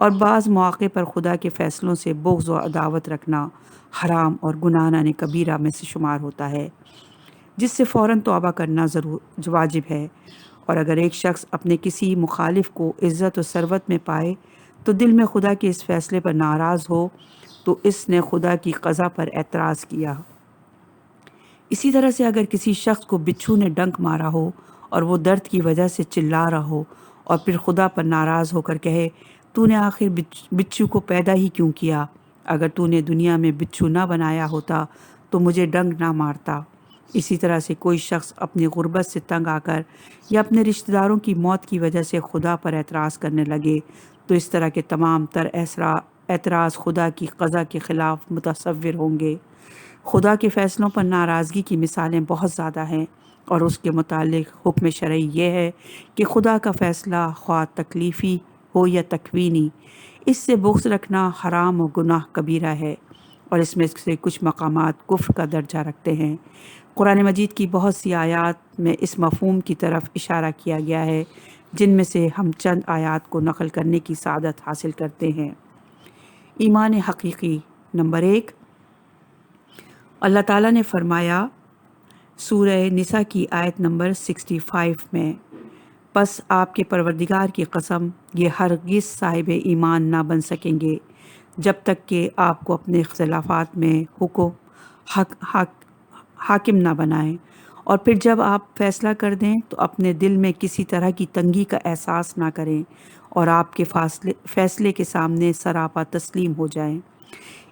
اور بعض مواقع پر خدا کے فیصلوں سے بغض و عداوت رکھنا حرام اور گناہ کبیرہ میں سے شمار ہوتا ہے، جس سے فوراً توبہ کرنا ضرور واجب ہے۔ اور اگر ایک شخص اپنے کسی مخالف کو عزت و ثروت میں پائے تو دل میں خدا کے اس فیصلے پر ناراض ہو تو اس نے خدا کی قضا پر اعتراض کیا۔ اسی طرح سے اگر کسی شخص کو بچھو نے ڈنک مارا ہو اور وہ درد کی وجہ سے چلا رہا ہو اور پھر خدا پر ناراض ہو کر کہے تو نے آخر بچھو کو پیدا ہی کیوں کیا؟ اگر تو نے دنیا میں بچھو نہ بنایا ہوتا تو مجھے ڈنک نہ مارتا۔ اسی طرح سے کوئی شخص اپنی غربت سے تنگ آ کر یا اپنے رشتہ داروں کی موت کی وجہ سے خدا پر اعتراض کرنے لگے تو اس طرح کے تمام تر اعتراض خدا کی قضا کے خلاف متصور ہوں گے۔ خدا کے فیصلوں پر ناراضگی کی مثالیں بہت زیادہ ہیں، اور اس کے متعلق حکم شرعی یہ ہے کہ خدا کا فیصلہ خواہ تکلیفی ہو یا تکوینی، اس سے بغض رکھنا حرام و گناہ کبیرہ ہے، اور اس میں سے کچھ مقامات کفر کا درجہ رکھتے ہیں۔ قرآن مجید کی بہت سی آیات میں اس مفہوم کی طرف اشارہ کیا گیا ہے، جن میں سے ہم چند آیات کو نقل کرنے کی سعادت حاصل کرتے ہیں۔ ایمان حقیقی نمبر 1، اللہ تعالیٰ نے فرمایا سورہ نساء کی آیت نمبر 65 میں، پس آپ کے پروردگار کی قسم یہ ہرگز صاحب ایمان نہ بن سکیں گے جب تک کہ آپ کو اپنے اختلافات میں حاکم نہ بنائیں، اور پھر جب آپ فیصلہ کر دیں تو اپنے دل میں کسی طرح کی تنگی کا احساس نہ کریں اور آپ کے فیصلے کے سامنے سراپا تسلیم ہو جائیں۔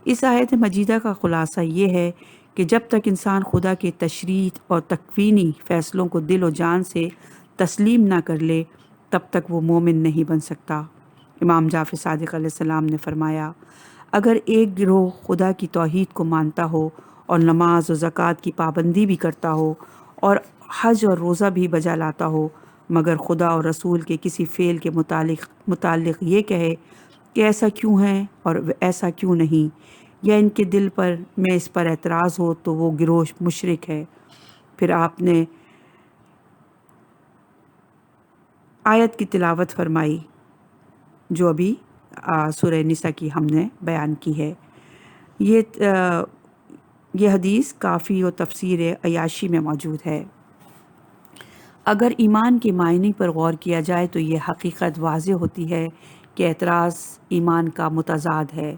اس آیت مجیدہ کا خلاصہ یہ ہے کہ جب تک انسان خدا کے تشریعی اور تکوینی فیصلوں کو دل و جان سے تسلیم نہ کر لے تب تک وہ مومن نہیں بن سکتا۔ امام جعفر صادق علیہ السلام نے فرمایا، اگر ایک گروہ خدا کی توحید کو مانتا ہو اور نماز و زکوٰۃ کی پابندی بھی کرتا ہو اور حج اور روزہ بھی بجا لاتا ہو، مگر خدا اور رسول کے کسی فعل کے متعلق یہ کہے کہ ایسا کیوں ہے اور ایسا کیوں نہیں، یا ان کے دل میں اس پر اعتراض ہو، تو وہ گروہ مشرک ہے۔ پھر آپ نے آیت کی تلاوت فرمائی جو ابھی سورہ نساء کی ہم نے بیان کی ہے۔ یہ حدیث کافی و تفسیر عیاشی میں موجود ہے۔ اگر ایمان کے معنی پر غور کیا جائے تو یہ حقیقت واضح ہوتی ہے کہ اعتراض ایمان کا متضاد ہے۔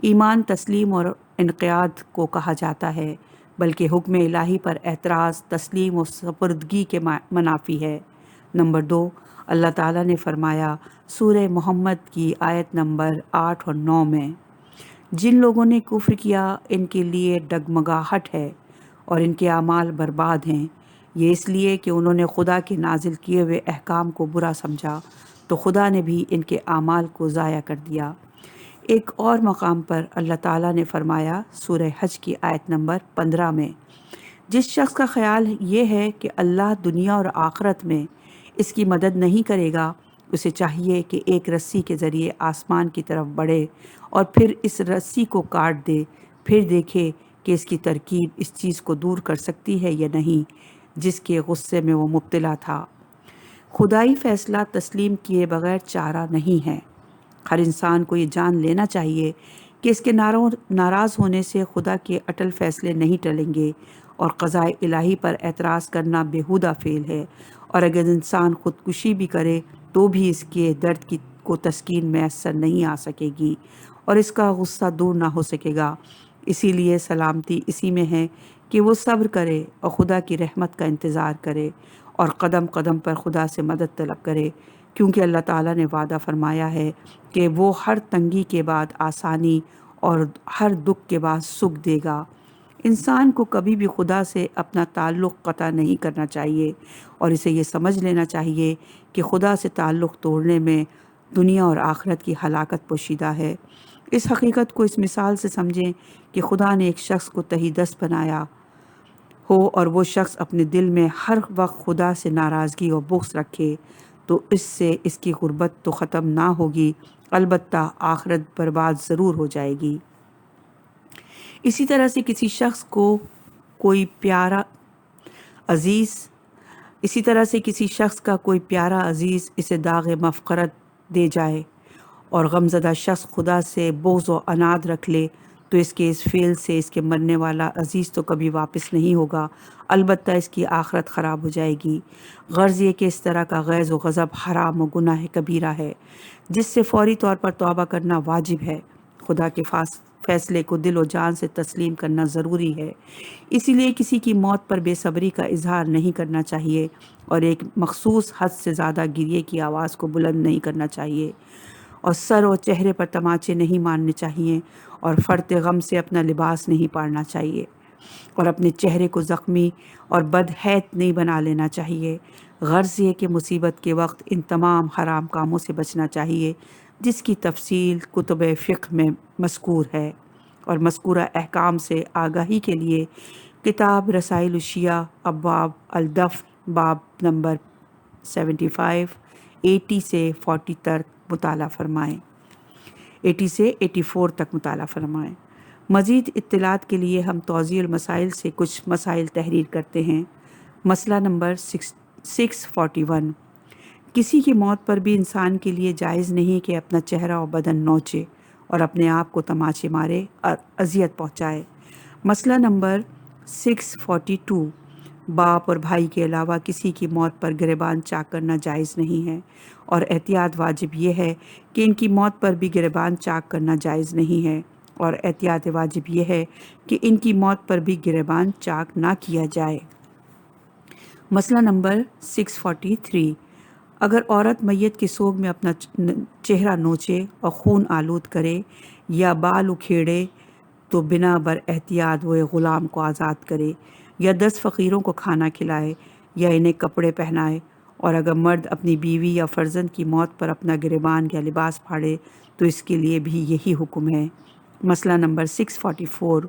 ایمان تسلیم اور انقیاد کو کہا جاتا ہے، بلکہ حکم الہی پر اعتراض تسلیم و سپردگی کے منافی ہے۔ نمبر 2، اللہ تعالیٰ نے فرمایا سورہ محمد کی آیت نمبر 8 اور 9 میں، جن لوگوں نے کفر کیا ان کے لیے ڈگمگاہٹ ہے اور ان کے اعمال برباد ہیں، یہ اس لیے کہ انہوں نے خدا کے نازل کیے ہوئے احکام کو برا سمجھا تو خدا نے بھی ان کے اعمال کو ضائع کر دیا۔ ایک اور مقام پر اللہ تعالیٰ نے فرمایا سورہ حج کی آیت نمبر 15 میں، جس شخص کا خیال یہ ہے کہ اللہ دنیا اور آخرت میں اس کی مدد نہیں کرے گا، اسے چاہیے کہ ایک رسی کے ذریعے آسمان کی طرف بڑھے اور پھر اس رسی کو کاٹ دے، پھر دیکھے کہ اس کی ترکیب اس چیز کو دور کر سکتی ہے یا نہیں جس کے غصے میں وہ مبتلا تھا۔ خدائی فیصلہ تسلیم کیے بغیر چارہ نہیں ہے۔ ہر انسان کو یہ جان لینا چاہیے کہ اس کے ناراض ہونے سے خدا کے اٹل فیصلے نہیں ٹلیں گے، اور قضاء الہی پر اعتراض کرنا بیہودہ فعل ہے، اور اگر انسان خودکشی بھی کرے تو بھی اس کے درد کو تسکین میسر نہیں آ سکے گی اور اس کا غصہ دور نہ ہو سکے گا۔ اسی لیے سلامتی اسی میں ہے کہ وہ صبر کرے اور خدا کی رحمت کا انتظار کرے اور قدم قدم پر خدا سے مدد طلب کرے، کیونکہ اللہ تعالیٰ نے وعدہ فرمایا ہے کہ وہ ہر تنگی کے بعد آسانی اور ہر دکھ کے بعد سکھ دے گا۔ انسان کو کبھی بھی خدا سے اپنا تعلق قطع نہیں کرنا چاہیے، اور اسے یہ سمجھ لینا چاہیے کہ خدا سے تعلق توڑنے میں دنیا اور آخرت کی ہلاکت پوشیدہ ہے۔ اس حقیقت کو اس مثال سے سمجھیں کہ خدا نے ایک شخص کو تہی دست بنایا ہو اور وہ شخص اپنے دل میں ہر وقت خدا سے ناراضگی اور بغض رکھے تو اس سے اس کی غربت تو ختم نہ ہوگی، البتہ آخرت برباد ضرور ہو جائے گی۔ اسی طرح سے کسی شخص کا کوئی پیارا عزیز اسے داغ مفقرت دے جائے اور غمزدہ شخص خدا سے بغض و عناد رکھ لے تو اس کے اس فعل سے اس کے مرنے والا عزیز تو کبھی واپس نہیں ہوگا، البتہ اس کی آخرت خراب ہو جائے گی۔ غرض یہ کہ اس طرح کا غیظ و غضب حرام و گناہ کبیرہ ہے جس سے فوری طور پر توبہ کرنا واجب ہے۔ خدا کے فیصلے کو دل و جان سے تسلیم کرنا ضروری ہے، اسی لیے کسی کی موت پر بے صبری کا اظہار نہیں کرنا چاہیے اور ایک مخصوص حد سے زیادہ گریے کی آواز کو بلند نہیں کرنا چاہیے، اور سر اور چہرے پر تماچے نہیں مارنے چاہیے، اور فرط غم سے اپنا لباس نہیں پاڑنا چاہیے، اور اپنے چہرے کو زخمی اور بدحیت نہیں بنا لینا چاہیے۔ غرض یہ کہ مصیبت کے وقت ان تمام حرام کاموں سے بچنا چاہیے جس کی تفصیل کتب فقہ میں مذکور ہے، اور مذکورہ احکام سے آگاہی کے لیے کتاب رسائل الشیعہ ابواب الدفن باب نمبر 75 80 سے 40 تک مطالعہ فرمائیں، 80 سے 84 تک مطالعہ فرمائیں۔ مزید اطلاعات کے لیے ہم توضیح المسائل سے کچھ مسائل تحریر کرتے ہیں۔ مسئلہ نمبر 641، کسی کی موت پر بھی انسان کے لیے جائز نہیں کہ اپنا چہرہ و بدن نوچے اور اپنے آپ کو تماچے مارے اور اذیت پہنچائے۔ مسئلہ نمبر 642، باپ اور بھائی کے علاوہ کسی کی موت پر گریبان چاک کرنا جائز نہیں ہے، اور احتیاط واجب یہ ہے کہ ان کی موت پر بھی گریبان چاک کرنا جائز نہیں ہے، اور احتیاط واجب یہ ہے کہ ان کی موت پر بھی گریبان چاک نہ کیا جائے۔ مسئلہ نمبر 643، اگر عورت میت کے سوگ میں اپنا چہرہ نوچے اور خون آلود کرے یا بال اکھیڑے تو بنا بر احتیاط وہ غلام کو آزاد کرے یا 10 فقیروں کو کھانا کھلائے یا انہیں کپڑے پہنائے، اور اگر مرد اپنی بیوی یا فرزند کی موت پر اپنا گریبان یا لباس پھاڑے تو اس کے لیے بھی یہی حکم ہے۔ مسئلہ نمبر 644،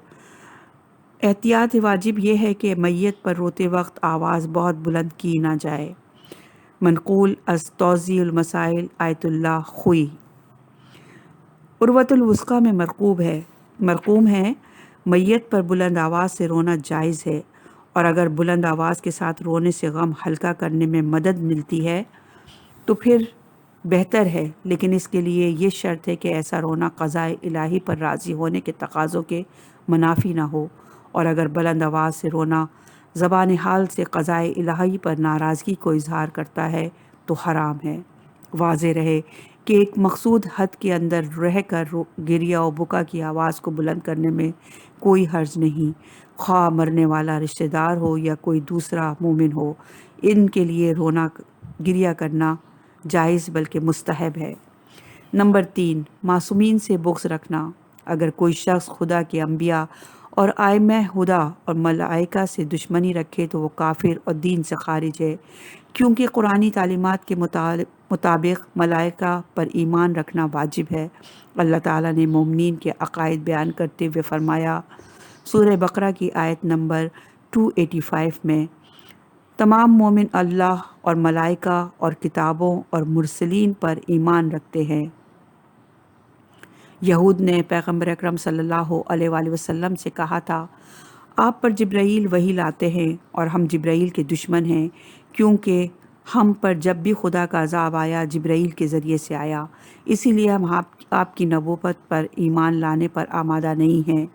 احتیاط واجب یہ ہے کہ میت پر روتے وقت آواز بہت بلند کی نہ جائے۔ منقول از توضیح المسائل آیت اللہ خوئی۔ عروۃ الوثقی میں مرقوم ہے میت پر بلند آواز سے رونا جائز ہے، اور اگر بلند آواز کے ساتھ رونے سے غم ہلکا کرنے میں مدد ملتی ہے تو پھر بہتر ہے، لیکن اس کے لیے یہ شرط ہے کہ ایسا رونا قضاء الہی پر راضی ہونے کے تقاضوں کے منافی نہ ہو، اور اگر بلند آواز سے رونا زبان حال سے قضاء الہی پر ناراضگی کو اظہار کرتا ہے تو حرام ہے۔ واضح رہے کہ ایک مقصود حد کے اندر رہ کر گریہ و بکا کی آواز کو بلند کرنے میں کوئی حرج نہیں، خواہ مرنے والا رشتہ دار ہو یا کوئی دوسرا مومن ہو، ان کے لیے رونا گریہ کرنا جائز بلکہ مستحب ہے۔ نمبر 3، معصومین سے بغض رکھنا۔ اگر کوئی شخص خدا کے انبیاء اور ائمہ ہدی اور ملائکہ سے دشمنی رکھے تو وہ کافر اور دین سے خارج ہے، کیونکہ قرآنی تعلیمات کے مطابق ملائکہ پر ایمان رکھنا واجب ہے۔ اللہ تعالیٰ نے مومنین کے عقائد بیان کرتے ہوئے فرمایا سورہ بقرہ کی آیت نمبر 285 میں، تمام مومن اللہ اور ملائکہ اور کتابوں اور مرسلین پر ایمان رکھتے ہیں۔ یہود نے پیغمبر اکرم صلی اللہ علیہ وآلہ وسلم سے کہا تھا، آپ پر جبرائیل وحی لاتے ہیں اور ہم جبرائیل کے دشمن ہیں، کیونکہ ہم پر جب بھی خدا کا عذاب آیا جبرائیل کے ذریعے سے آیا، اسی لیے ہم آپ کی نبوت پر ایمان لانے پر آمادہ نہیں ہیں۔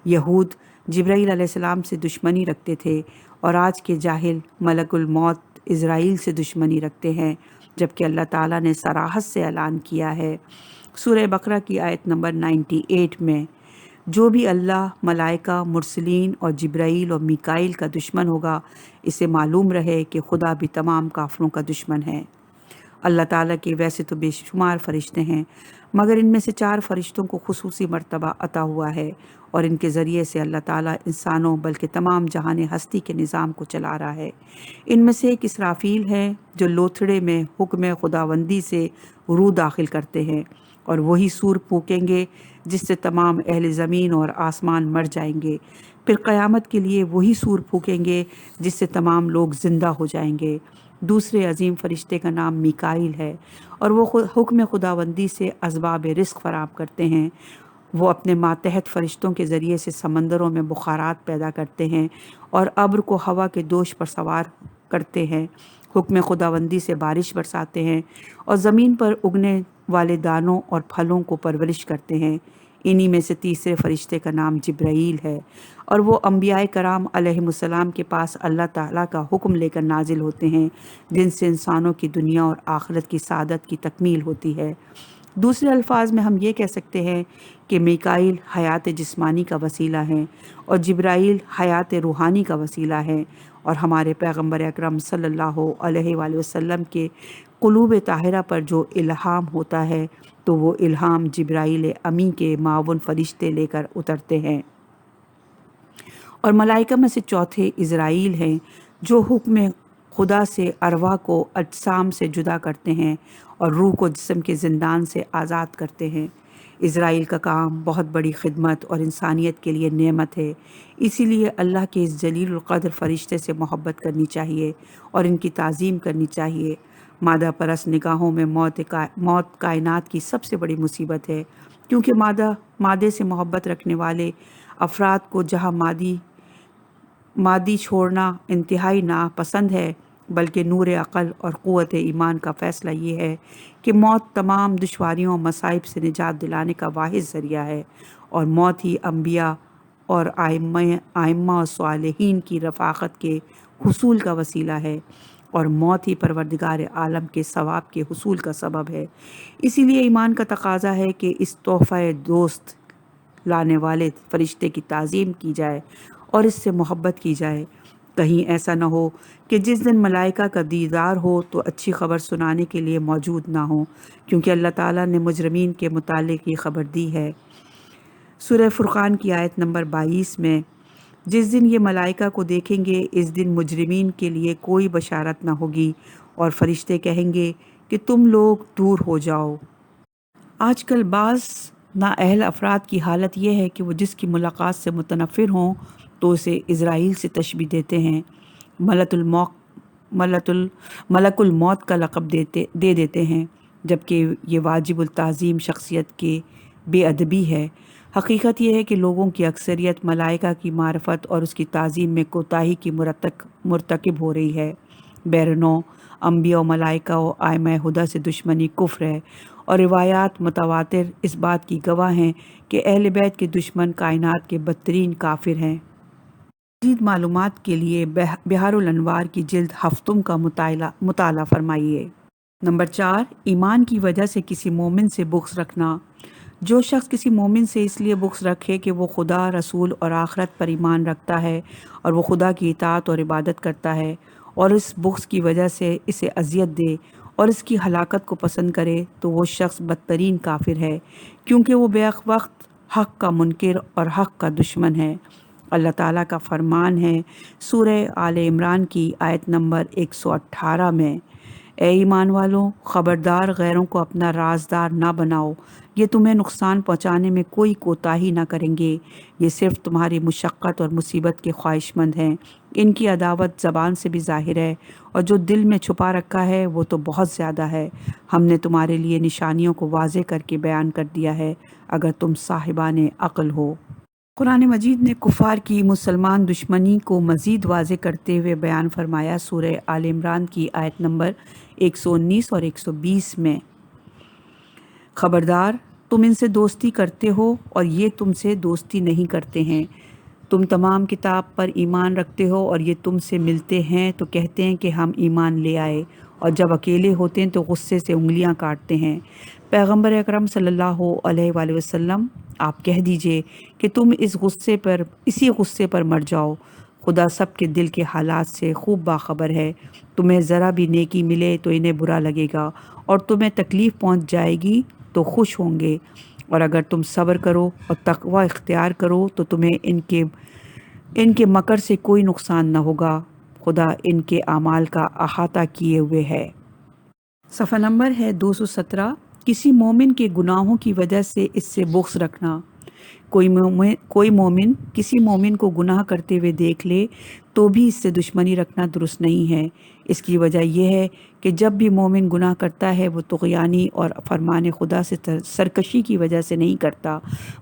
یہود جبرائیل علیہ السلام سے دشمنی رکھتے تھے، اور آج کے جاہل ملک الموت اسرائیل سے دشمنی رکھتے ہیں، جبکہ اللہ تعالیٰ نے صراحت سے اعلان کیا ہے سورہ بقرہ کی آیت نمبر 98 میں، جو بھی اللہ، ملائکہ، مرسلین اور جبرائیل اور میکائیل کا دشمن ہوگا، اسے معلوم رہے کہ خدا بھی تمام کافروں کا دشمن ہے۔ اللہ تعالیٰ کے ویسے تو بے شمار فرشتے ہیں، مگر ان میں سے 4 فرشتوں کو خصوصی مرتبہ عطا ہوا ہے، اور ان کے ذریعے سے اللہ تعالیٰ انسانوں بلکہ تمام جہان ہستی کے نظام کو چلا رہا ہے۔ ان میں سے ایک اسرافیل ہے جو لوتھڑے میں حکم خداوندی سے روح داخل کرتے ہیں، اور وہی سور پھونکیں گے جس سے تمام اہل زمین اور آسمان مر جائیں گے۔ پھر قیامت کے لیے وہی سور پھونکیں گے جس سے تمام لوگ زندہ ہو جائیں گے۔ دوسرے عظیم فرشتے کا نام میکائیل ہے، اور وہ حکم خداوندی سے اسباب رزق فراہم کرتے ہیں۔ وہ اپنے ماتحت فرشتوں کے ذریعے سے سمندروں میں بخارات پیدا کرتے ہیں اور ابر کو ہوا کے دوش پر سوار کرتے ہیں، حکم خداوندی سے بارش برساتے ہیں اور زمین پر اگنے والے دانوں اور پھلوں کو پرورش کرتے ہیں۔ انہی میں سے تیسرے فرشتے کا نام جبرائیل ہے اور وہ انبیاء کرام علیہم السلام کے پاس اللہ تعالیٰ کا حکم لے کر نازل ہوتے ہیں، جن سے انسانوں کی دنیا اور آخرت کی سعادت کی تکمیل ہوتی ہے۔ دوسرے الفاظ میں ہم یہ کہہ سکتے ہیں کہ میکائیل حیات جسمانی کا وسیلہ ہیں اور جبرائیل حیات روحانی کا وسیلہ ہے، اور ہمارے پیغمبر اکرم صلی اللہ علیہ وآلہ وسلم کے قلوب طاہرہ پر جو الہام ہوتا ہے تو وہ الہام جبرائیل امی کے معاون فرشتے لے کر اترتے ہیں۔ اور ملائکہ میں سے چوتھے اسرائیل ہیں جو حکم خدا سے ارواح کو اجسام سے جدا کرتے ہیں اور روح کو جسم کے زندان سے آزاد کرتے ہیں۔ اسرائیل کا کام بہت بڑی خدمت اور انسانیت کے لیے نعمت ہے، اسی لیے اللہ کے اس جلیل القدر فرشتے سے محبت کرنی چاہیے اور ان کی تعظیم کرنی چاہیے۔ مادہ پرست نگاہوں میں موت کائنات کی سب سے بڑی مصیبت ہے، کیونکہ مادے سے محبت رکھنے والے افراد کو جہاں مادی چھوڑنا انتہائی ناپسند ہے، بلکہ نور عقل اور قوت ایمان کا فیصلہ یہ ہے کہ موت تمام دشواریوں اور مصائب سے نجات دلانے کا واحد ذریعہ ہے، اور موت ہی انبیاء اور ائمہ و صالحین کی رفاقت کے حصول کا وسیلہ ہے، اور موت ہی پروردگار عالم کے ثواب کے حصول کا سبب ہے۔ اسی لیے ایمان کا تقاضا ہے کہ اس تحفہ دوست لانے والے فرشتے کی تعظیم کی جائے اور اس سے محبت کی جائے۔ کہیں ایسا نہ ہو کہ جس دن ملائکہ کا دیدار ہو تو اچھی خبر سنانے کے لیے موجود نہ ہو، کیونکہ اللہ تعالیٰ نے مجرمین کے متعلق یہ خبر دی ہے۔ سورہ فرقان کی آیت نمبر 22 میں، جس دن یہ ملائکہ کو دیکھیں گے اس دن مجرمین کے لیے کوئی بشارت نہ ہوگی، اور فرشتے کہیں گے کہ تم لوگ دور ہو جاؤ۔ آج کل بعض نااہل افراد کی حالت یہ ہے کہ وہ جس کی ملاقات سے متنفر ہوں تو اسے اسرائیل سے تشبیہ دیتے ہیں، ملک الموت کا لقب دے دیتے ہیں، جبکہ یہ واجب التعظیم شخصیت کے بے ادبی ہے۔ حقیقت یہ ہے کہ لوگوں کی اکثریت ملائکہ کی معرفت اور اس کی تعظیم میں کوتاہی کی مرتکب ہو رہی ہے۔ بیرونو انبیاء و ملائکہ و ائمہ ہدیٰ سے دشمنی کفر ہے، اور روایات متواتر اس بات کی گواہ ہیں کہ اہل بیت کے دشمن کائنات کے بدترین کافر ہیں۔ مزید معلومات کے لیے بحار الانوار کی جلد ہفتم کا مطالعہ فرمائیے۔ نمبر 4، ایمان کی وجہ سے کسی مومن سے بغض رکھنا۔ جو شخص کسی مومن سے اس لیے بغض رکھے کہ وہ خدا، رسول اور آخرت پر ایمان رکھتا ہے اور وہ خدا کی اطاعت اور عبادت کرتا ہے، اور اس بغض کی وجہ سے اسے اذیت دے اور اس کی ہلاکت کو پسند کرے، تو وہ شخص بدترین کافر ہے، کیونکہ وہ بیک وقت حق کا منکر اور حق کا دشمن ہے۔ اللہ تعالیٰ کا فرمان ہے سورہ آل عمران کی آیت نمبر 118 میں، اے ایمان والوں، خبردار غیروں کو اپنا رازدار نہ بناؤ، یہ تمہیں نقصان پہنچانے میں کوئی کوتاہی نہ کریں گے، یہ صرف تمہاری مشقت اور مصیبت کے خواہش مند ہیں۔ ان کی عداوت زبان سے بھی ظاہر ہے، اور جو دل میں چھپا رکھا ہے وہ تو بہت زیادہ ہے۔ ہم نے تمہارے لیے نشانیوں کو واضح کر کے بیان کر دیا ہے، اگر تم صاحبان عقل ہو۔ قرآن مجید نے کفار کی مسلمان دشمنی کو مزید واضح کرتے ہوئے بیان فرمایا سورہ آل عمران کی آیت نمبر 119 اور 120 میں، خبردار، تم ان سے دوستی کرتے ہو اور یہ تم سے دوستی نہیں کرتے ہیں۔ تم تمام کتاب پر ایمان رکھتے ہو اور یہ تم سے ملتے ہیں تو کہتے ہیں کہ ہم ایمان لے آئے، اور جب اکیلے ہوتے ہیں تو غصے سے انگلیاں کاٹتے ہیں۔ پیغمبر اکرم صلی اللہ علیہ وآلہ وسلم، آپ کہہ دیجئے کہ تم اسی غصے پر مر جاؤ۔ خدا سب کے دل کے حالات سے خوب باخبر ہے۔ تمہیں ذرا بھی نیکی ملے تو انہیں برا لگے گا، اور تمہیں تکلیف پہنچ جائے گی تو خوش ہوں گے، اور اگر تم صبر کرو اور تقوی اختیار کرو تو تمہیں ان کے مکر سے کوئی نقصان نہ ہوگا۔ خدا ان کے اعمال کا احاطہ کیے ہوئے ہے۔ صفحہ نمبر ہے 217۔ کسی مومن کے گناہوں کی وجہ سے اس سے بغض رکھنا۔ کوئی مومن کسی مومن کو گناہ کرتے ہوئے دیکھ لے تو بھی اس سے دشمنی رکھنا درست نہیں ہے۔ اس کی وجہ یہ ہے کہ جب بھی مومن گناہ کرتا ہے وہ طغیانی اور فرمان خدا سے سرکشی کی وجہ سے نہیں کرتا،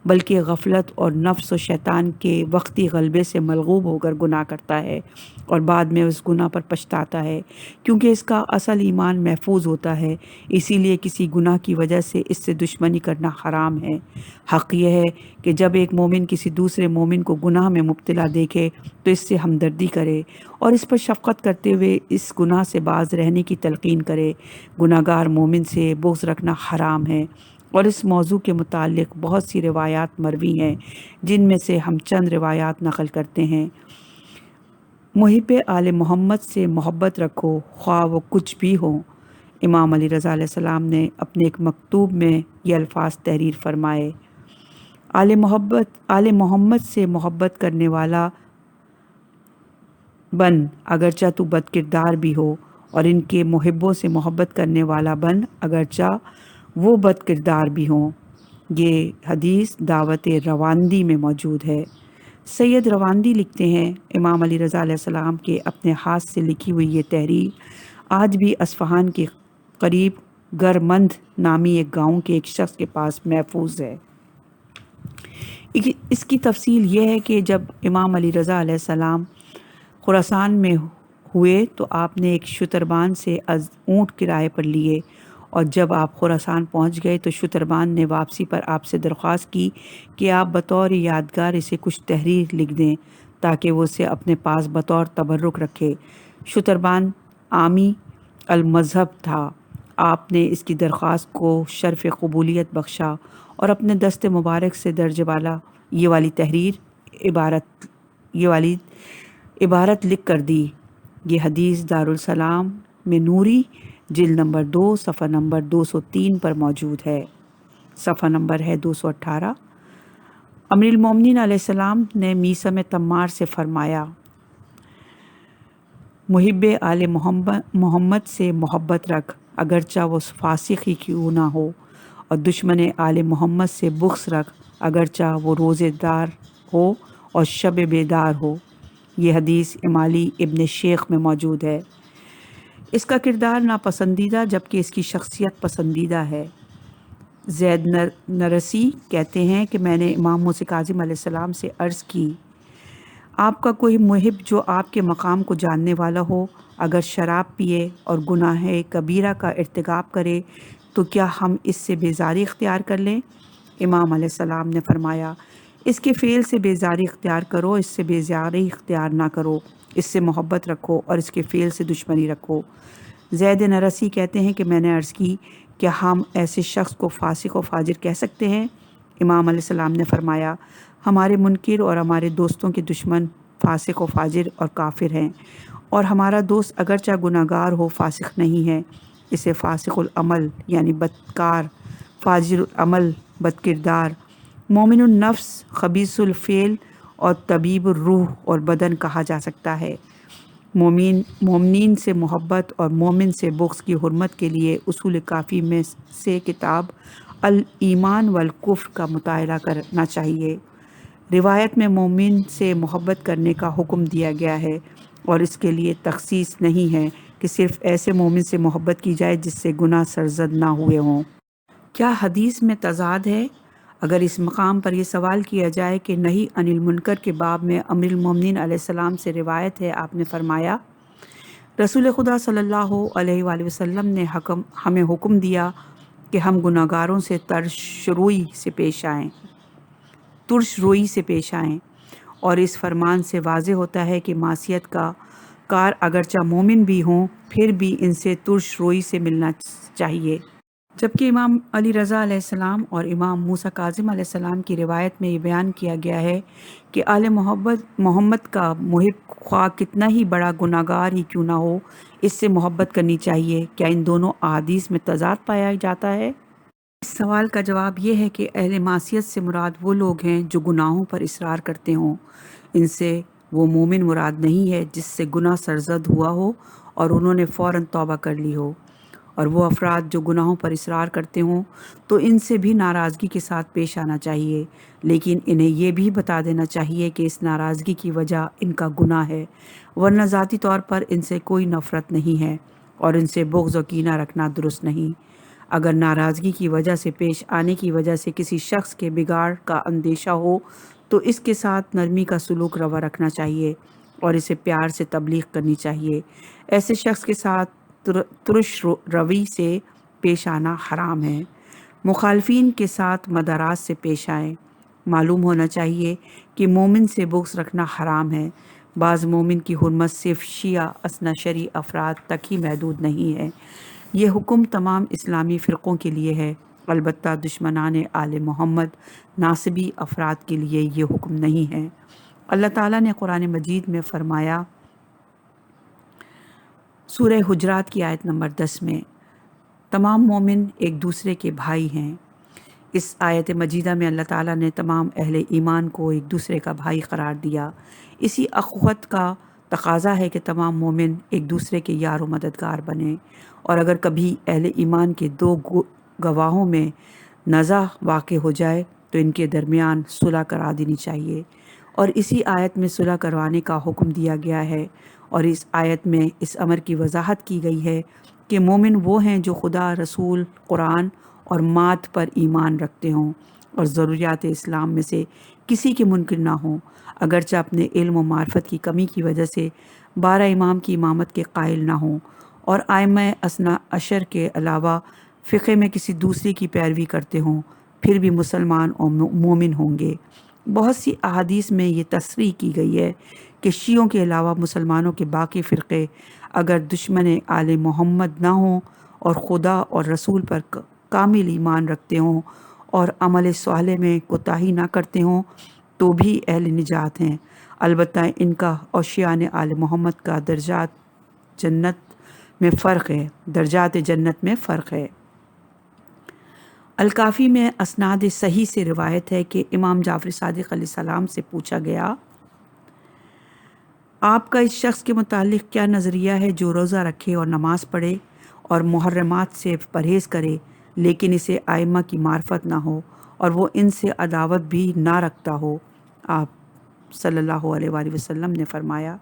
بلکہ غفلت اور نفس و شیطان کے وقتی غلبے سے ملغوب ہو کر گناہ کرتا ہے اور بعد میں اس گناہ پر پچھتاتا ہے، کیونکہ اس کا اصل ایمان محفوظ ہوتا ہے۔ اسی لیے کسی گناہ کی وجہ سے اس سے دشمنی کرنا حرام ہے۔ حق یہ ہے کہ جب ایک مومن کسی دوسرے مومن کو گناہ میں مبتلا دیکھے تو اس سے ہمدردی کرے اور اس پر شفقت کرتے ہوئے اس گناہ سے باز رہنے کی تلقین کرے۔ گناہ گار مومن سے بغض رکھنا حرام ہے، اور اس موضوع کے متعلق بہت سی روایات مروی ہیں، جن میں سے ہم چند روایات نقل کرتے ہیں۔ محب آل محمد سے محبت رکھو خواہ وہ کچھ بھی ہو۔ امام علی رضا علیہ السلام نے اپنے ایک مکتوب میں یہ الفاظ تحریر فرمائے: آل محمد سے محبت کرنے والا بن اگرچہ تو بد کردار بھی ہو، اور ان کے محبوں سے محبت کرنے والا بن اگرچہ وہ بد کردار بھی ہوں۔ یہ حدیث دعوت رواندی میں موجود ہے۔ سید رواندی لکھتے ہیں، امام علی رضا علیہ السلام کے اپنے ہاتھ سے لکھی ہوئی یہ تحریر آج بھی اصفہان کے قریب گرمند نامی ایک گاؤں کے ایک شخص کے پاس محفوظ ہے۔ اس کی تفصیل یہ ہے کہ جب امام علی رضا علیہ السلام خراسان میں ہوئے تو آپ نے ایک شتربان سے اونٹ کرائے پر لیے، اور جب آپ خراسان پہنچ گئے تو شتربان نے واپسی پر آپ سے درخواست کی کہ آپ بطور یادگار اسے کچھ تحریر لکھ دیں تاکہ وہ اسے اپنے پاس بطور تبرک رکھے۔ شتربان عامی المذہب تھا۔ آپ نے اس کی درخواست کو شرف قبولیت بخشا اور اپنے دست مبارک سے درج والا یہ والی عبارت لکھ کر دی۔ یہ حدیث دارالسلام میں نوری جلد نمبر 2 صفحہ نمبر 203 پر موجود ہے۔ صفحہ نمبر ہے 218۔ امیر المومنین علیہ السلام نے میثم تمار سے فرمایا: محب آل محمد سے محبت رکھ اگرچہ وہ فاسق ہی کیوں نہ ہو، اور دشمن آل محمد سے بغض رکھ اگرچہ وہ روزے دار ہو اور شب بیدار ہو۔ یہ حدیث امالی ابن شیخ میں موجود ہے۔ اس کا کردار ناپسندیدہ جبکہ اس کی شخصیت پسندیدہ ہے۔ زید نرسی کہتے ہیں کہ میں نے امام موسی کاظم علیہ السلام سے عرض کی: آپ کا کوئی محب جو آپ کے مقام کو جاننے والا ہو اگر شراب پیے اور گناہ کبیرہ کا ارتکاب کرے تو کیا ہم اس سے بیزاری اختیار کر لیں؟ امام علیہ السلام نے فرمایا: اس کے فعل سے بیزاری اختیار کرو، اس سے بیزاری اختیار نہ کرو، اس سے محبت رکھو اور اس کے فعل سے دشمنی رکھو۔ زید نرسی کہتے ہیں کہ میں نے عرض کی: کیا ہم ایسے شخص کو فاسق و فاجر کہہ سکتے ہیں؟ امام علیہ السلام نے فرمایا: ہمارے منکر اور ہمارے دوستوں کے دشمن فاسق و فاجر اور کافر ہیں، اور ہمارا دوست اگرچہ گناہ گار ہو فاسق نہیں ہے۔ اسے فاسق العمل یعنی بدکار، فاجر العمل بد کردار، مومن النفس خبیث الفعل اور طبیب الروح اور بدن کہا جا سکتا ہے۔ مومنین سے محبت اور مومن سے بغض کی حرمت کے لیے اصول کافی میں سے کتاب الایمان والکفر کا مطالعہ کرنا چاہیے۔ روایت میں مومن سے محبت کرنے کا حکم دیا گیا ہے، اور اس کے لیے تخصیص نہیں ہے کہ صرف ایسے مومن سے محبت کی جائے جس سے گناہ سرزد نہ ہوئے ہوں۔ کیا حدیث میں تضاد ہے؟ اگر اس مقام پر یہ سوال کیا جائے کہ نہی عن المنکر کے باب میں امیر المومنین علیہ السلام سے روایت ہے، آپ نے فرمایا: رسول خدا صلی اللہ علیہ وآلہ وسلم نے ہمیں حکم دیا کہ ہم گناہ گاروں سے ترش روئی سے پیش آئیں، اور اس فرمان سے واضح ہوتا ہے کہ معصیت کا کار اگرچہ مومن بھی ہوں پھر بھی ان سے ترش روئی سے ملنا چاہیے۔ جبکہ امام علی رضا علیہ السلام اور امام موسیٰ کاظم علیہ السلام کی روایت میں یہ بیان کیا گیا ہے کہ آل محمد کا محب خواہ کتنا ہی بڑا گناہ گار ہی کیوں نہ ہو اس سے محبت کرنی چاہیے۔ کیا ان دونوں احادیث میں تضاد پایا جاتا ہے؟ اس سوال کا جواب یہ ہے کہ اہل معصیت سے مراد وہ لوگ ہیں جو گناہوں پر اصرار کرتے ہوں۔ ان سے وہ مومن مراد نہیں ہے جس سے گناہ سرزد ہوا ہو اور انہوں نے فوراً توبہ کر لی ہو اور وہ افراد جو گناہوں پر اصرار کرتے ہوں تو ان سے بھی ناراضگی کے ساتھ پیش آنا چاہیے، لیکن انہیں یہ بھی بتا دینا چاہیے کہ اس ناراضگی کی وجہ ان کا گناہ ہے، ورنہ ذاتی طور پر ان سے کوئی نفرت نہیں ہے اور ان سے بغض و کینہ رکھنا درست نہیں۔ اگر ناراضگی کی وجہ سے پیش آنے کی وجہ سے کسی شخص کے بگاڑ کا اندیشہ ہو تو اس کے ساتھ نرمی کا سلوک روا رکھنا چاہیے اور اسے پیار سے تبلیغ کرنی چاہیے۔ ایسے شخص کے ساتھ ترش روی سے پیش آنا حرام ہے۔ مخالفین کے ساتھ مدارات سے پیش آئیں۔ معلوم ہونا چاہیے کہ مومن سے بغض رکھنا حرام ہے۔ بعض مومن کی حرمت صرف شیعہ اثنا شری افراد تک ہی محدود نہیں ہے، یہ حکم تمام اسلامی فرقوں کے لیے ہے، البتہ دشمنان آل محمد ناصبی افراد کے لیے یہ حکم نہیں ہے۔ اللہ تعالیٰ نے قرآن مجید میں فرمایا سورہ حجرات کی آیت نمبر 10 میں، تمام مومن ایک دوسرے کے بھائی ہیں۔ اس آیت مجیدہ میں اللہ تعالیٰ نے تمام اہل ایمان کو ایک دوسرے کا بھائی قرار دیا۔ اسی اخوت کا تقاضا ہے کہ تمام مومن ایک دوسرے کے یار و مددگار بنیں، اور اگر کبھی اہل ایمان کے دو گواہوں میں نزاع واقع ہو جائے تو ان کے درمیان صلح کرا دینی چاہیے، اور اسی آیت میں صلح کروانے کا حکم دیا گیا ہے، اور اس آیت میں اس امر کی وضاحت کی گئی ہے کہ مومن وہ ہیں جو خدا، رسول، قرآن اور مات پر ایمان رکھتے ہوں اور ضروریات اسلام میں سے کسی کے منکر نہ ہوں، اگرچہ اپنے علم و معرفت کی کمی کی وجہ سے 12 امام کی امامت کے قائل نہ ہوں، اور ائمہ اثنا عشر کے علاوہ فقہ میں کسی دوسری کی پیروی کرتے ہوں، پھر بھی مسلمان اور مومن ہوں گے۔ بہت سی احادیث میں یہ تصریح کی گئی ہے کہ شیعوں کے علاوہ مسلمانوں کے باقی فرقے اگر دشمن آل محمد نہ ہوں اور خدا اور رسول پر کامل ایمان رکھتے ہوں اور عمل صالح میں کوتاہی نہ کرتے ہوں تو بھی اہل نجات ہیں، البتہ ان کا اور شیعان آل محمد کا درجات جنت میں فرق ہے۔ الکافی میں اسناد صحیح سے روایت ہے کہ امام جعفر صادق علیہ السلام سے پوچھا گیا، آپ کا اس شخص کے متعلق کیا نظریہ ہے جو روزہ رکھے اور نماز پڑھے اور محرمات سے پرہیز کرے لیکن اسے ائمہ کی معرفت نہ ہو اور وہ ان سے عداوت بھی نہ رکھتا ہو؟ آپ صلی اللہ علیہ وآلہ وسلم نے فرمایا،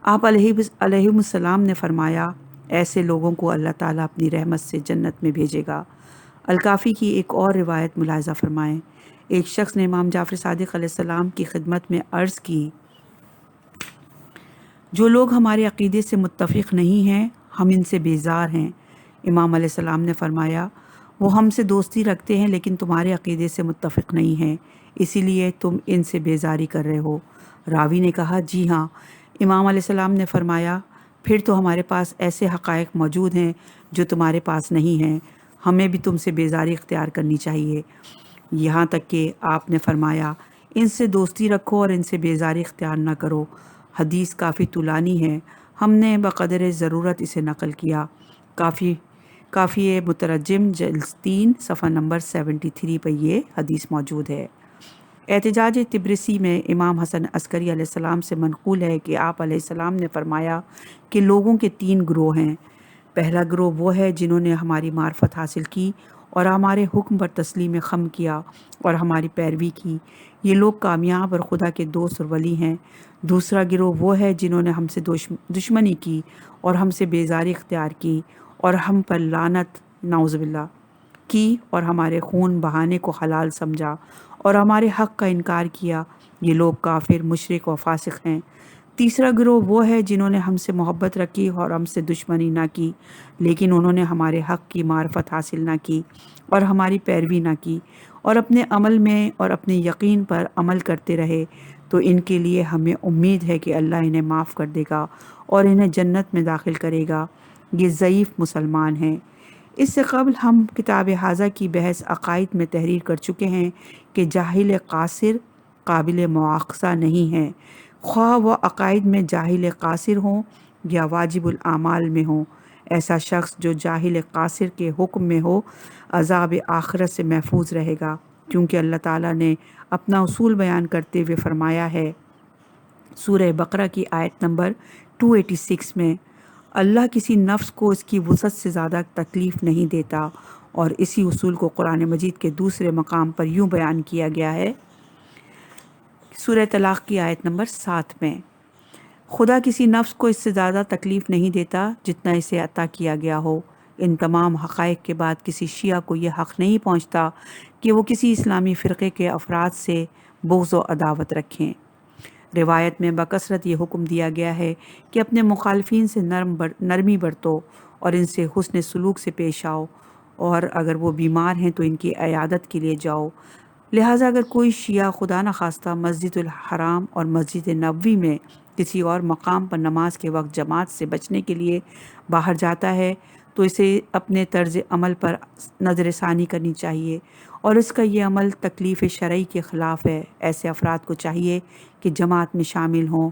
آپ علیہ السلام نے فرمایا، ایسے لوگوں کو اللہ تعالیٰ اپنی رحمت سے جنت میں بھیجے گا۔ الکافی کی ایک اور روایت ملاحظہ فرمائیں، ایک شخص نے امام جعفر صادق علیہ السلام کی خدمت میں عرض کی، جو لوگ ہمارے عقیدے سے متفق نہیں ہیں ہم ان سے بیزار ہیں۔ امام علیہ السلام نے فرمایا، وہ ہم سے دوستی رکھتے ہیں لیکن تمہارے عقیدے سے متفق نہیں ہیں، اسی لیے تم ان سے بیزاری کر رہے ہو۔ راوی نے کہا، جی ہاں۔ امام علیہ السلام نے فرمایا، پھر تو ہمارے پاس ایسے حقائق موجود ہیں جو تمہارے پاس نہیں ہیں، ہمیں بھی تم سے بیزاری اختیار کرنی چاہیے۔ یہاں تک کہ آپ نے فرمایا، ان سے دوستی رکھو اور ان سے بیزاری اختیار نہ کرو۔ حدیث کافی طولانی ہے، ہم نے بقدر ضرورت اسے نقل کیا۔ کافی مترجم جلد 3 صفحہ نمبر 73 پر یہ حدیث موجود ہے۔ احتجاج طبرسی میں امام حسن عسکری علیہ السلام سے منقول ہے کہ آپ علیہ السلام نے فرمایا کہ لوگوں کے 3 گروہ ہیں۔ پہلا گروہ وہ ہے جنہوں نے ہماری معرفت حاصل کی اور ہمارے حکم پر تسلیم خم کیا اور ہماری پیروی کی، یہ لوگ کامیاب اور خدا کے دوست اور ولی ہیں۔ دوسرا گروہ وہ ہے جنہوں نے ہم سے دشمنی کی اور ہم سے بیزاری اختیار کی اور ہم پر لعنت نعوذ باللہ کی اور ہمارے خون بہانے کو حلال سمجھا اور ہمارے حق کا انکار کیا، یہ لوگ کافر، مشرک اور فاسق ہیں۔ تیسرا گروہ وہ ہے جنہوں نے ہم سے محبت رکھی اور ہم سے دشمنی نہ کی، لیکن انہوں نے ہمارے حق کی معرفت حاصل نہ کی اور ہماری پیروی نہ کی اور اپنے عمل میں اور اپنے یقین پر عمل کرتے رہے، تو ان کے لیے ہمیں امید ہے کہ اللہ انہیں معاف کر دے گا اور انہیں جنت میں داخل کرے گا۔ یہ ضعیف مسلمان ہیں۔ اس سے قبل ہم کتاب ھذا کی بحث عقائد میں تحریر کر چکے ہیں کہ جاہل قاصر قابل مواخذہ نہیں ہے، خواہ وہ عقائد میں جاہل قاصر ہوں یا واجب الاعمال میں ہوں۔ ایسا شخص جو جاہل قاصر کے حکم میں ہو عذاب آخرت سے محفوظ رہے گا، کیونکہ اللہ تعالیٰ نے اپنا اصول بیان کرتے ہوئے فرمایا ہے سورہ بقرہ کی آیت نمبر 286 میں، اللہ کسی نفس کو اس کی وسعت سے زیادہ تکلیف نہیں دیتا، اور اسی اصول کو قرآن مجید کے دوسرے مقام پر یوں بیان کیا گیا ہے، سورہ طلاق کی آیت نمبر 7 میں، خدا کسی نفس کو اس سے زیادہ تکلیف نہیں دیتا جتنا اسے عطا کیا گیا ہو۔ ان تمام حقائق کے بعد کسی شیعہ کو یہ حق نہیں پہنچتا کہ وہ کسی اسلامی فرقے کے افراد سے بغض و عداوت رکھیں۔ روایت میں بکثرت یہ حکم دیا گیا ہے کہ اپنے مخالفین سے نرمی برتو اور ان سے حسن سلوک سے پیش آؤ، اور اگر وہ بیمار ہیں تو ان کی عیادت کے لیے جاؤ۔ لہٰذا اگر کوئی شیعہ خدا نخواستہ مسجد الحرام اور مسجد نبوی میں کسی اور مقام پر نماز کے وقت جماعت سے بچنے کے لیے باہر جاتا ہے تو اسے اپنے طرز عمل پر نظر ثانی کرنی چاہیے، اور اس کا یہ عمل تکلیف شرعی کے خلاف ہے۔ ایسے افراد کو چاہیے کہ جماعت میں شامل ہوں،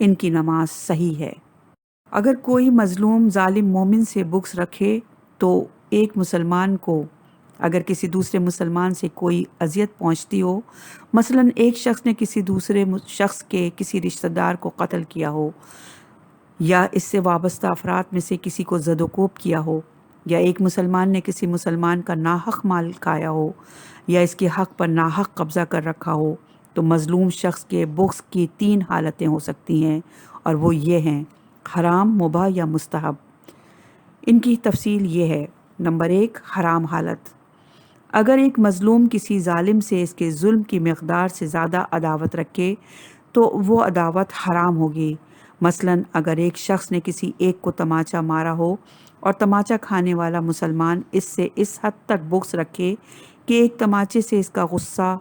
ان کی نماز صحیح ہے۔ اگر کوئی مظلوم ظالم مومن سے بغض رکھے تو ایک مسلمان کو اگر کسی دوسرے مسلمان سے کوئی اذیت پہنچتی ہو، مثلا ایک شخص نے کسی دوسرے شخص کے کسی رشتہ دار کو قتل کیا ہو، یا اس سے وابستہ افراد میں سے کسی کو زد و کوب کیا ہو، یا ایک مسلمان نے کسی مسلمان کا ناحق مال کھایا ہو، یا اس کے حق پر ناحق قبضہ کر رکھا ہو، تو مظلوم شخص کے بغض کی 3 حالتیں ہو سکتی ہیں، اور وہ یہ ہیں: حرام، مباح یا مستحب۔ ان کی تفصیل یہ ہے: نمبر 1، حرام حالت۔ اگر ایک مظلوم کسی ظالم سے اس کے ظلم کی مقدار سے زیادہ عداوت رکھے تو وہ عداوت حرام ہوگی۔ مثلا اگر ایک شخص نے کسی ایک کو تماچا مارا ہو اور تماچا کھانے والا مسلمان اس سے اس حد تک بغض رکھے کہ ایک تماچے سے اس کا غصہ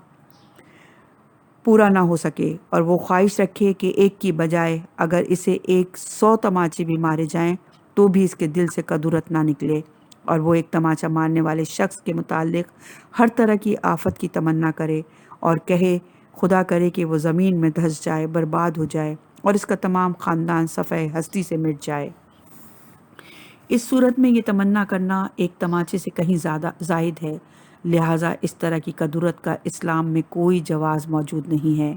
پورا نہ ہو سکے، اور وہ خواہش رکھے کہ ایک کی بجائے اگر اسے 100 تماچے بھی مارے جائیں تو بھی اس کے دل سے کدورت نہ نکلے، اور وہ ایک تماچا مارنے والے شخص کے متعلق ہر طرح کی آفت کی تمنا کرے اور کہے خدا کرے کہ وہ زمین میں دھس جائے، برباد ہو جائے اور اس کا تمام خاندان صفحہ ہستی سے مٹ جائے۔ اس صورت میں یہ تمنا کرنا ایک تماچے سے کہیں زیادہ زائد ہے، لہٰذا اس طرح کی کدورت کا اسلام میں کوئی جواز موجود نہیں ہے۔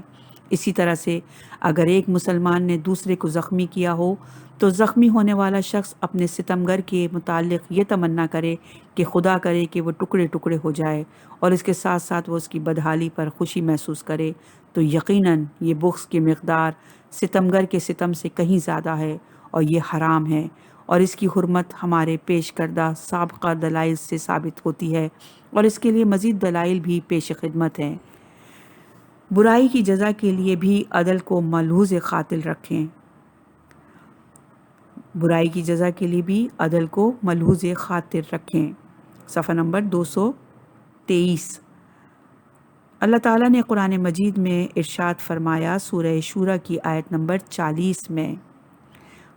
اسی طرح سے اگر ایک مسلمان نے دوسرے کو زخمی کیا ہو تو زخمی ہونے والا شخص اپنے ستمگر کے متعلق یہ تمنا کرے کہ خدا کرے کہ وہ ٹکڑے ٹکڑے ہو جائے، اور اس کے ساتھ ساتھ وہ اس کی بدحالی پر خوشی محسوس کرے، تو یقیناً یہ بغض کی مقدار ستمگر کے ستم سے کہیں زیادہ ہے اور یہ حرام ہے، اور اس کی حرمت ہمارے پیش کردہ سابقہ دلائل سے ثابت ہوتی ہے، اور اس کے لیے مزید دلائل بھی پیش خدمت ہیں۔ برائی کی جزا کے لیے بھی عدل کو ملحوظ خاطر رکھیں۔ برائی کی جزا کے لیے بھی عدل کو ملحوظ خاطر رکھیں۔ صفحہ نمبر 223۔ اللہ تعالیٰ نے قرآن مجید میں ارشاد فرمایا سورہ شورى کی آیت نمبر 40 میں،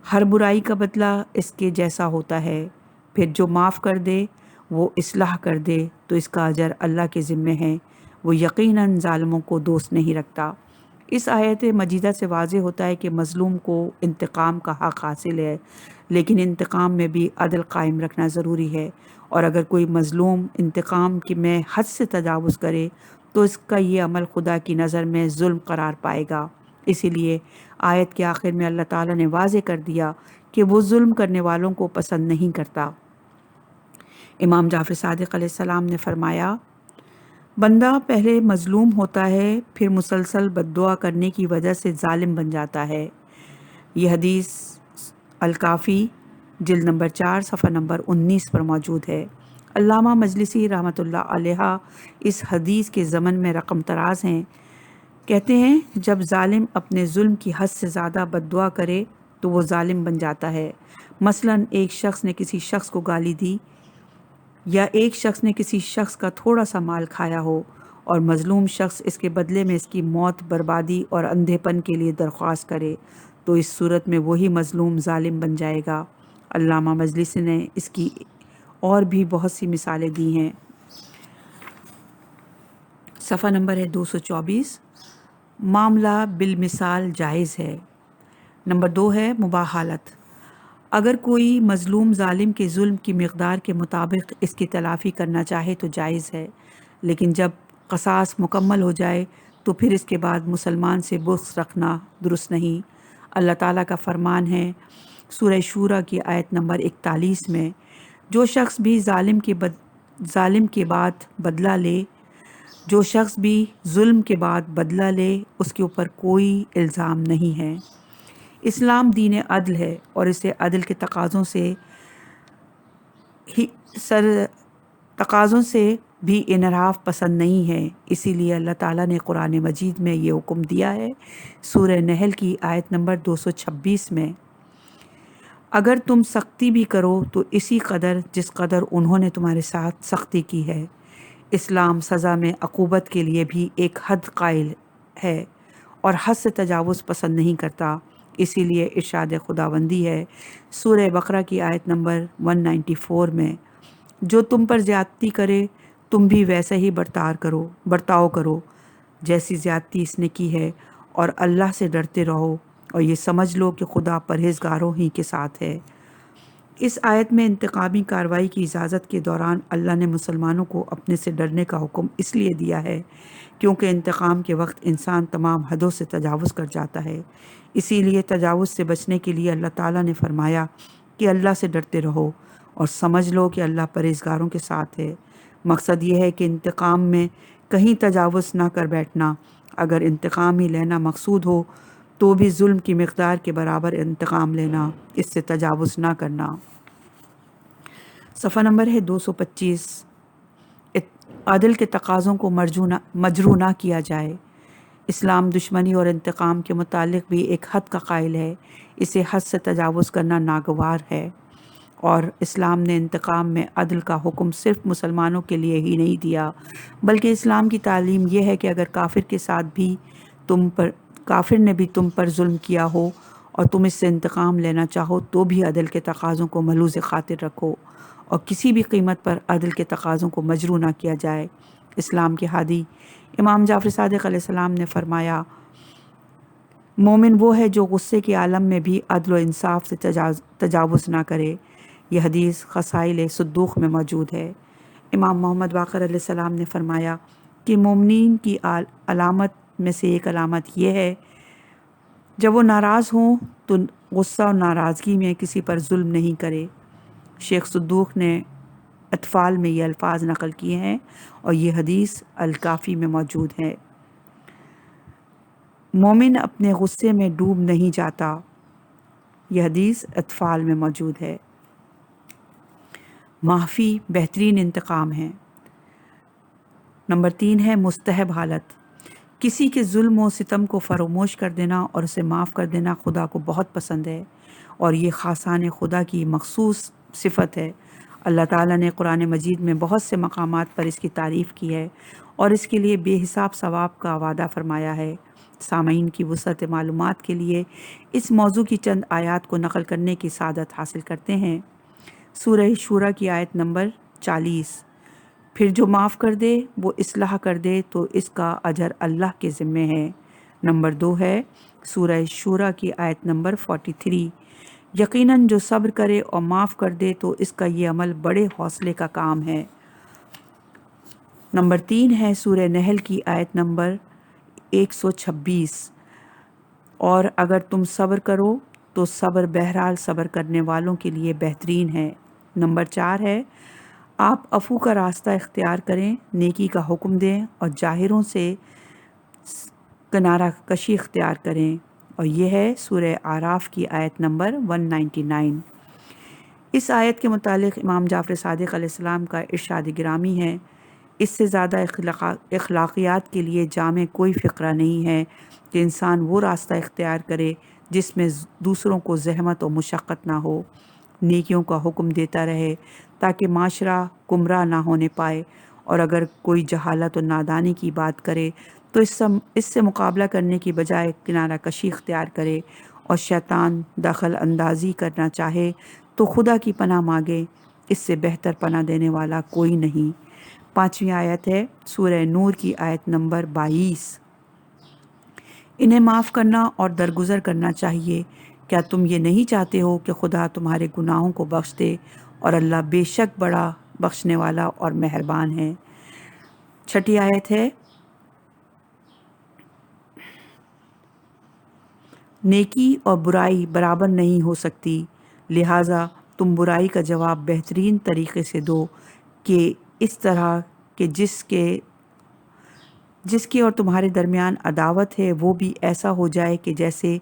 ہر برائی کا بدلہ اس کے جیسا ہوتا ہے، پھر جو معاف کر دے وہ اصلاح کر دے تو اس کا اجر اللہ کے ذمے ہے، وہ یقیناً ظالموں کو دوست نہیں رکھتا۔ اس آیت مجیدہ سے واضح ہوتا ہے کہ مظلوم کو انتقام کا حق حاصل ہے، لیکن انتقام میں بھی عدل قائم رکھنا ضروری ہے، اور اگر کوئی مظلوم انتقام میں حد سے تجاوز کرے تو اس کا یہ عمل خدا کی نظر میں ظلم قرار پائے گا۔ اسی لیے آیت کے آخر میں اللہ تعالیٰ نے واضح کر دیا کہ وہ ظلم کرنے والوں کو پسند نہیں کرتا۔ امام جعفر صادق علیہ السلام نے فرمایا، بندہ پہلے مظلوم ہوتا ہے، پھر مسلسل بد دعا کرنے کی وجہ سے ظالم بن جاتا ہے۔ یہ حدیث الکافی جلد نمبر 4 صفحہ نمبر 19 پر موجود ہے۔ علامہ مجلسی رحمۃ اللہ علیہ اس حدیث کے ضمن میں رقم تراز ہیں، کہتے ہیں جب ظالم اپنے ظلم کی حد سے زیادہ بد دعا کرے تو وہ ظالم بن جاتا ہے۔ مثلا ایک شخص نے کسی شخص کو گالی دی، یا ایک شخص نے کسی شخص کا تھوڑا سا مال کھایا ہو اور مظلوم شخص اس کے بدلے میں اس کی موت، بربادی اور اندھے پن کے لیے درخواست کرے تو اس صورت میں وہی مظلوم ظالم بن جائے گا۔ علامہ مجلسی نے اس کی اور بھی بہت سی مثالیں دی ہیں۔ صفحہ نمبر ہے 224۔ معاملہ بالمثال جائز ہے۔ نمبر 2 ہے مباح حالت۔ اگر کوئی مظلوم ظالم کے ظلم کی مقدار کے مطابق اس کی تلافی کرنا چاہے تو جائز ہے، لیکن جب قصاص مکمل ہو جائے تو پھر اس کے بعد مسلمان سے بغض رکھنا درست نہیں۔ اللہ تعالیٰ کا فرمان ہے، سورہ شورا کی آیت نمبر 41 میں، جو شخص بھی ظالم کے بعد بدلہ لے، جو شخص بھی ظلم کے بعد بدلہ لے، اس کے اوپر کوئی الزام نہیں ہے۔ اسلام دین عدل ہے اور اسے عدل کے تقاضوں سے بھی انحراف پسند نہیں ہے۔ اسی لیے اللہ تعالیٰ نے قرآن مجید میں یہ حکم دیا ہے، سورہ نحل کی آیت نمبر 226 میں، اگر تم سختی بھی کرو تو اسی قدر جس قدر انہوں نے تمہارے ساتھ سختی کی ہے۔ اسلام سزا میں عقوبت کے لیے بھی ایک حد قائل ہے اور حد سے تجاوز پسند نہیں کرتا۔ اسی لیے ارشاد خداوندی ہے سورہ بقرہ کی آیت نمبر 194 میں، جو تم پر زیادتی کرے تم بھی ویسا ہی برتاؤ کرو جیسی زیادتی اس نے کی ہے، اور اللہ سے ڈرتے رہو اور یہ سمجھ لو کہ خدا پرہیزگاروں ہی کے ساتھ ہے۔ اس آیت میں انتقامی کارروائی کی اجازت کے دوران اللہ نے مسلمانوں کو اپنے سے ڈرنے کا حکم اس لیے دیا ہے کیونکہ انتقام کے وقت انسان تمام حدوں سے تجاوز کر جاتا ہے۔ اسی لیے تجاوز سے بچنے کے لیے اللہ تعالیٰ نے فرمایا کہ اللہ سے ڈرتے رہو اور سمجھ لو کہ اللہ پرہیزگاروں کے ساتھ ہے۔ مقصد یہ ہے کہ انتقام میں کہیں تجاوز نہ کر بیٹھنا۔ اگر انتقام ہی لینا مقصود ہو تو بھی ظلم کی مقدار کے برابر انتقام لینا، اس سے تجاوز نہ کرنا۔ صفحہ نمبر ہے 225۔ عدل کے تقاضوں کو مجروح نہ کیا جائے۔ اسلام دشمنی اور انتقام کے متعلق بھی ایک حد کا قائل ہے، اسے حد سے تجاوز کرنا ناگوار ہے، اور اسلام نے انتقام میں عدل کا حکم صرف مسلمانوں کے لیے ہی نہیں دیا بلکہ اسلام کی تعلیم یہ ہے کہ اگر کافر نے بھی تم پر ظلم کیا ہو اور تم اس سے انتقام لینا چاہو تو بھی عدل کے تقاضوں کو ملحوظ خاطر رکھو اور کسی بھی قیمت پر عدل کے تقاضوں کو مجروح نہ کیا جائے۔ اسلام کے ہادی امام جعفر صادق علیہ السلام نے فرمایا، مومن وہ ہے جو غصے کے عالم میں بھی عدل و انصاف سے تجاوز نہ کرے۔ یہ حدیث خصائل صدوق میں موجود ہے۔ امام محمد باقر علیہ السلام نے فرمایا کہ مومنین کی علامت میں سے ایک علامت یہ ہے جب وہ ناراض ہوں تو غصہ اور ناراضگی میں کسی پر ظلم نہیں کرے۔ شیخ صدوق نے اطفال میں یہ الفاظ نقل کیے ہیں اور یہ حدیث الکافی میں موجود ہے۔ مومن اپنے غصے میں ڈوب نہیں جاتا، یہ حدیث اطفال میں موجود ہے۔ معافی بہترین انتقام ہے۔ نمبر 3 ہے مستحب حالت۔ کسی کے ظلم و ستم کو فراموش کر دینا اور اسے معاف کر دینا خدا کو بہت پسند ہے اور یہ خاصان خدا کی مخصوص صفت ہے۔ اللہ تعالیٰ نے قرآن مجید میں بہت سے مقامات پر اس کی تعریف کی ہے اور اس کے لیے بے حساب ثواب کا وعدہ فرمایا ہے۔ سامعین کی وسعت معلومات کے لیے اس موضوع کی چند آیات کو نقل کرنے کی سعادت حاصل کرتے ہیں۔ سورہ شورا کی آیت نمبر 40، پھر جو معاف کر دے وہ اصلاح کر دے تو اس کا اجر اللہ کے ذمے ہے۔ نمبر 2 ہے سورہ شورا کی آیت نمبر 43، یقیناً جو صبر کرے اور معاف کر دے تو اس کا یہ عمل بڑے حوصلے کا کام ہے۔ نمبر 3 ہے سورہ نحل کی آیت نمبر 126، اور اگر تم صبر کرو تو صبر بہرحال صبر کرنے والوں کے لیے بہترین ہے۔ نمبر 4 ہے آپ عفو کا راستہ اختیار کریں، نیکی کا حکم دیں اور جاہروں سے کنارہ کشی اختیار کریں، اور یہ ہے سورہ اعراف کی آیت نمبر 199۔ اس آیت کے متعلق امام جعفر صادق علیہ السلام کا ارشاد گرامی ہے، اس سے زیادہ اخلاقیات کے لیے جامع کوئی فقرہ نہیں ہے کہ انسان وہ راستہ اختیار کرے جس میں دوسروں کو زحمت و مشقت نہ ہو، نیکیوں کا حکم دیتا رہے تاکہ معاشرہ گمراہ نہ ہونے پائے، اور اگر کوئی جہالت و نادانی کی بات کرے تو اس سے مقابلہ کرنے کی بجائے کنارہ کشی اختیار کرے، اور شیطان دخل اندازی کرنا چاہے تو خدا کی پناہ مانگے، اس سے بہتر پناہ دینے والا کوئی نہیں۔ 5ویں آیت ہے سورہ نور کی آیت نمبر 22، انہیں معاف کرنا اور درگزر کرنا چاہیے، کیا تم یہ نہیں چاہتے ہو کہ خدا تمہارے گناہوں کو بخش دے، اور اللہ بے شک بڑا بخشنے والا اور مہربان ہے۔ 6 آیت ہے نیکی اور برائی برابر نہیں ہو سکتی، لہٰذا تم برائی کا جواب بہترین طریقے سے دو کہ اس طرح کہ جس کی اور تمہارے درمیان عداوت ہے وہ بھی ایسا ہو جائے کہ جیسے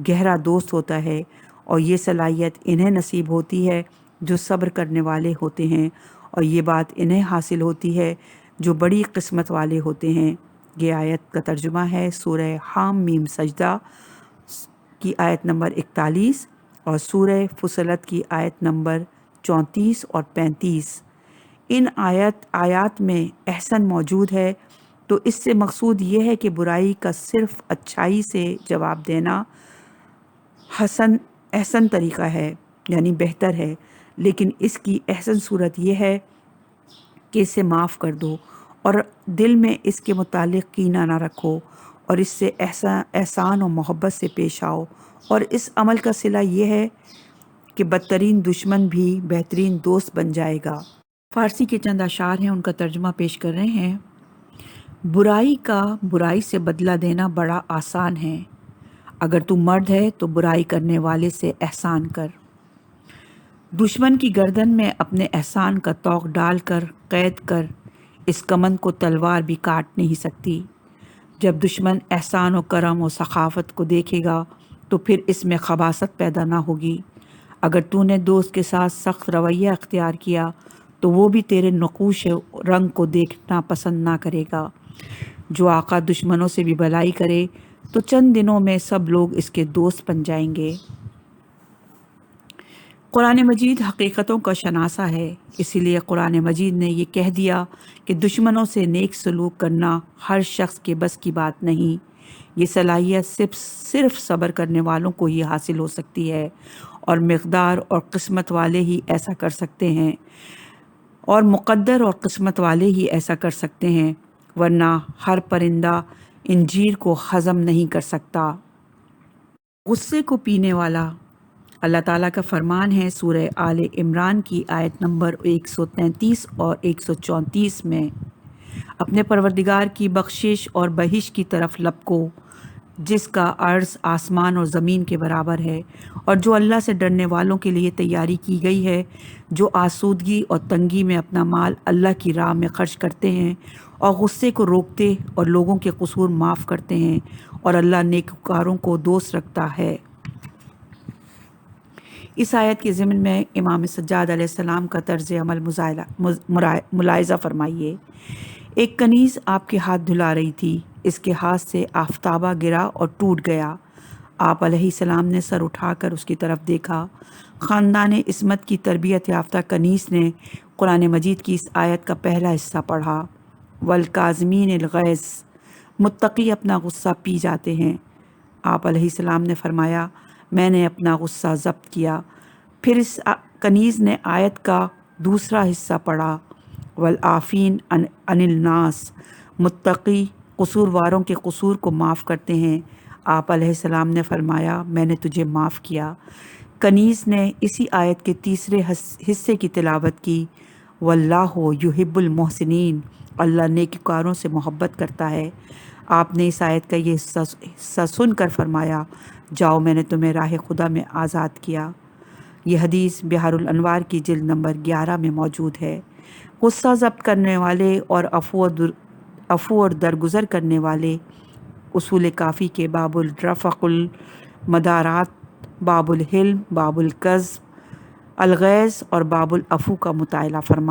گہرا دوست ہوتا ہے، اور یہ صلاحیت انہیں نصیب ہوتی ہے جو صبر کرنے والے ہوتے ہیں، اور یہ بات انہیں حاصل ہوتی ہے جو بڑی قسمت والے ہوتے ہیں۔ یہ آیت کا ترجمہ ہے سورہ حام میم سجدہ کی آیت نمبر 41 اور سورہ فصلت کی آیت نمبر 34 اور 35۔ ان آیات میں احسن موجود ہے، تو اس سے مقصود یہ ہے کہ برائی کا صرف اچھائی سے جواب دینا احسن طریقہ ہے، یعنی بہتر ہے، لیکن اس کی احسن صورت یہ ہے کہ اسے معاف کر دو اور دل میں اس کے متعلق کینہ نہ رکھو، اور اس سے احسان و محبت سے پیش آؤ، اور اس عمل کا صلہ یہ ہے کہ بدترین دشمن بھی بہترین دوست بن جائے گا۔ فارسی کے چند اشعار ہیں، ان کا ترجمہ پیش کر رہے ہیں۔ برائی کا برائی سے بدلہ دینا بڑا آسان ہے، اگر تو مرد ہے تو برائی کرنے والے سے احسان کر۔ دشمن کی گردن میں اپنے احسان کا طوق ڈال کر قید کر، اس کمند کو تلوار بھی کاٹ نہیں سکتی۔ جب دشمن احسان و کرم و سخاوت کو دیکھے گا تو پھر اس میں خباثت پیدا نہ ہوگی۔ اگر تو نے دوست کے ساتھ سخت رویہ اختیار کیا تو وہ بھی تیرے نقوش رنگ کو دیکھنا پسند نہ کرے گا۔ جو آقا دشمنوں سے بھی بھلائی کرے تو چند دنوں میں سب لوگ اس کے دوست بن جائیں گے۔ قرآن مجید حقیقتوں کا شناسہ ہے، اسی لیے قرآن مجید نے یہ کہہ دیا کہ دشمنوں سے نیک سلوک کرنا ہر شخص کے بس کی بات نہیں۔ یہ صلاحیت صرف صبر کرنے والوں کو ہی حاصل ہو سکتی ہے، اور مقدار اور قسمت والے ہی ایسا کر سکتے ہیں، اور مقدر اور قسمت والے ہی ایسا کر سکتے ہیں، ورنہ ہر پرندہ انجیر کو ہضم نہیں کر سکتا۔ غصے کو پینے والا۔ اللہ تعالیٰ کا فرمان ہے سورہ آل عمران کی آیت نمبر 133 اور 134 میں، اپنے پروردگار کی بخشش اور بہشت کی طرف لپکو جس کا عرض آسمان اور زمین کے برابر ہے، اور جو اللہ سے ڈرنے والوں کے لیے تیاری کی گئی ہے، جو آسودگی اور تنگی میں اپنا مال اللہ کی راہ میں خرچ کرتے ہیں اور غصے کو روکتے اور لوگوں کے قصور معاف کرتے ہیں، اور اللہ نیکوکاروں کو دوست رکھتا ہے۔ اس آیت کے ضمن میں امام سجاد علیہ السلام کا طرز عمل ملاحظہ فرمائیے۔ ایک کنیز آپ کے ہاتھ دھلا رہی تھی، اس کے ہاتھ سے آفتابہ گرا اور ٹوٹ گیا۔ آپ علیہ السلام نے سر اٹھا کر اس کی طرف دیکھا۔ خاندان عصمت کی تربیت یافتہ کنیز نے قرآن مجید کی اس آیت کا پہلا حصہ پڑھا، والکاظمین الغیظ، متقی اپنا غصہ پی جاتے ہیں۔ آپ علیہ السلام نے فرمایا، میں نے اپنا غصہ ضبط کیا۔ پھر اس کنیز نے آیت کا دوسرا حصہ پڑھا، والعافین عن الناس، متقی قصورواروں کے قصور کو معاف کرتے ہیں۔ آپ علیہ السلام نے فرمایا، میں نے تجھے معاف کیا۔ کنیز نے اسی آیت کے تیسرے حصے کی تلاوت کی، واللہ یحب المحسنین، اللہ نیکوکاروں سے محبت کرتا ہے۔ آپ نے اس آیت کا یہ حصہ سن کر فرمایا، جاؤ میں نے تمہیں راہ خدا میں آزاد کیا۔ یہ حدیث بحار الانوار کی جلد نمبر 11 میں موجود ہے۔ غصہ ضبط کرنے والے اور عفو اور درگزر کرنے والے اصول کافی کے باب الرفق المدارات، باب الحلم، باب الکظم الغیظ اور باب العفو کا مطالعہ فرمائیں۔